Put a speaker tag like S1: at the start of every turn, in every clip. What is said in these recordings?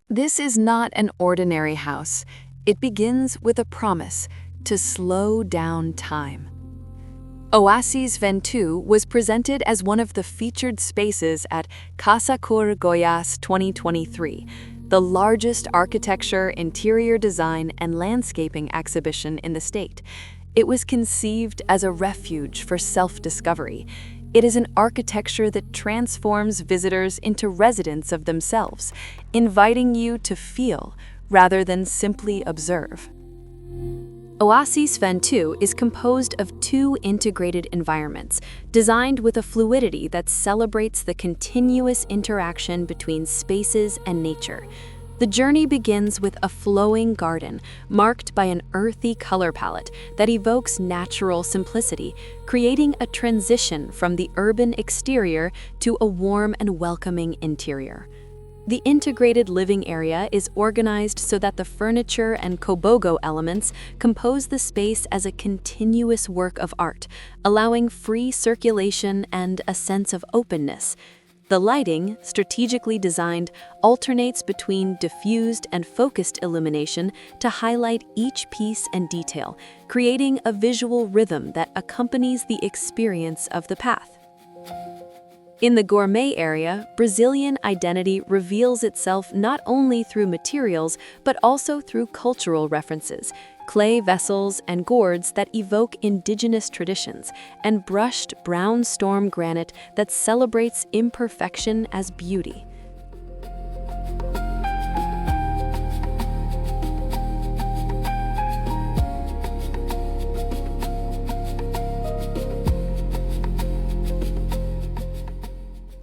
S1: This is not an ordinary house. It begins with a promise to slow down time. Oásis Ventú was presented as one of the featured spaces at CASACOR Goiás 2023, the largest architecture, interior design, and landscaping exhibition in the state. It was conceived as a refuge for self-discovery. It is an architecture that transforms visitors into residents of themselves, inviting you to feel rather than simply observe. Oásis Ventú is composed of two integrated environments, designed with a fluidity that celebrates the continuous interaction between spaces and nature. The journey begins with a flowing garden, marked by an earthy color palette that evokes natural simplicity, creating a transition from the urban exterior to a warm and welcoming interior. The integrated living area is organized so that the furniture and cobogó elements compose the space as a continuous work of art, allowing free circulation and a sense of openness. The lighting, strategically designed, alternates between diffused and focused illumination to highlight each piece and detail, creating a visual rhythm that accompanies the experience of the path. In the gourmet area, Brazilian identity reveals itself not only through materials but also through cultural references, clay vessels and gourds that evoke indigenous traditions, and brushed brown storm granite that celebrates imperfection as beauty.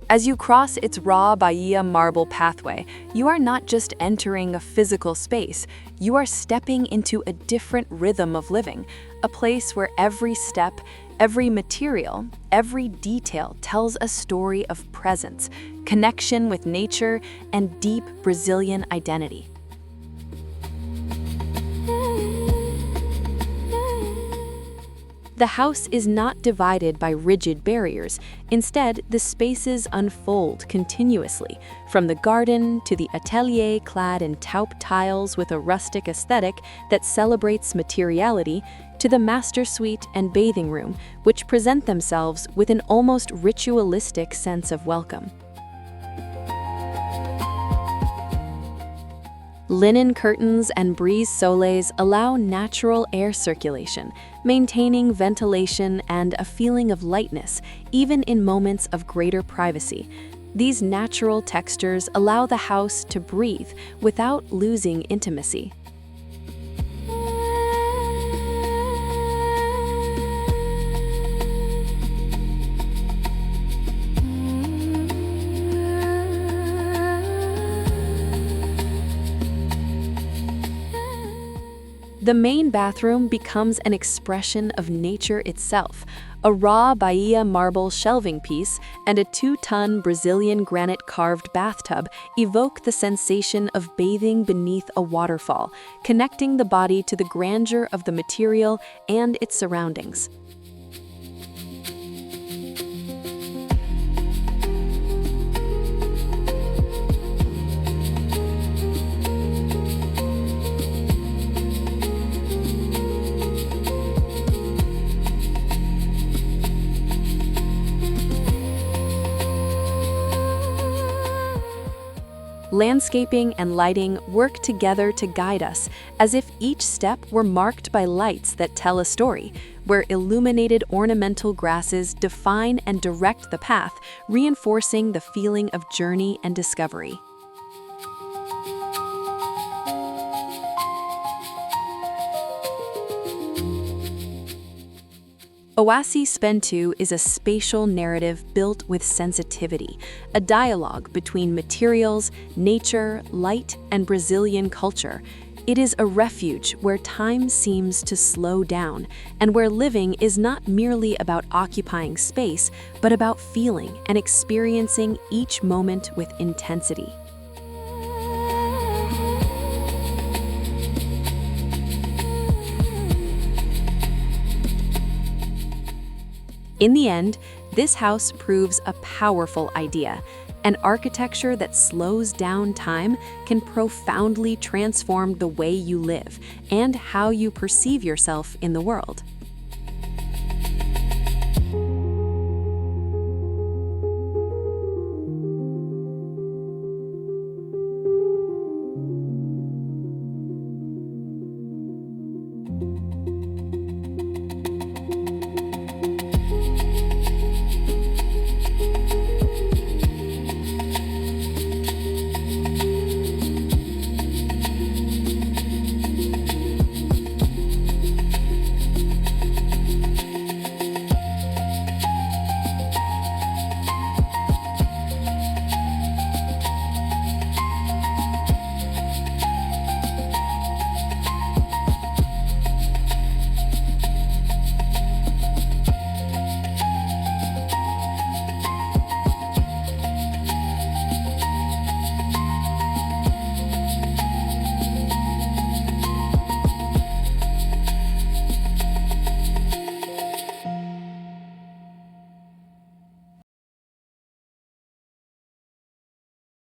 S1: As you cross its raw Bahia marble pathway, you are not just entering a physical space, you are stepping into a different rhythm of living, a place where every step, every material, every detail tells a story of presence, connection with nature, and deep Brazilian identity. The house is not divided by rigid barriers. Instead, the spaces unfold continuously, from the garden to the atelier clad in taupe tiles with a rustic aesthetic that celebrates materiality, to the master suite and bathing room, which present themselves with an almost ritualistic sense of welcome. Linen curtains and brise soleils allow natural air circulation, maintaining ventilation and a feeling of lightness, even in moments of greater privacy. These natural textures allow the house to breathe without losing intimacy. The main bathroom becomes an expression of nature itself. A raw Bahia marble shelving piece and a 2-ton Brazilian granite carved bathtub evoke the sensation of bathing beneath a waterfall, connecting the body to the grandeur of the material and its surroundings. Landscaping and lighting work together to guide us, as if each step were marked by lights that tell a story, where illuminated ornamental grasses define and direct the path, reinforcing the feeling of journey and discovery. Oásis Ventú is a spatial narrative built with sensitivity, a dialogue between materials, nature, light, and Brazilian culture. It is a refuge where time seems to slow down, and where living is not merely about occupying space, but about feeling and experiencing each moment with intensity. In the end, this house proves a powerful idea. An architecture that slows down time can profoundly transform the way you live and how you perceive yourself in the world.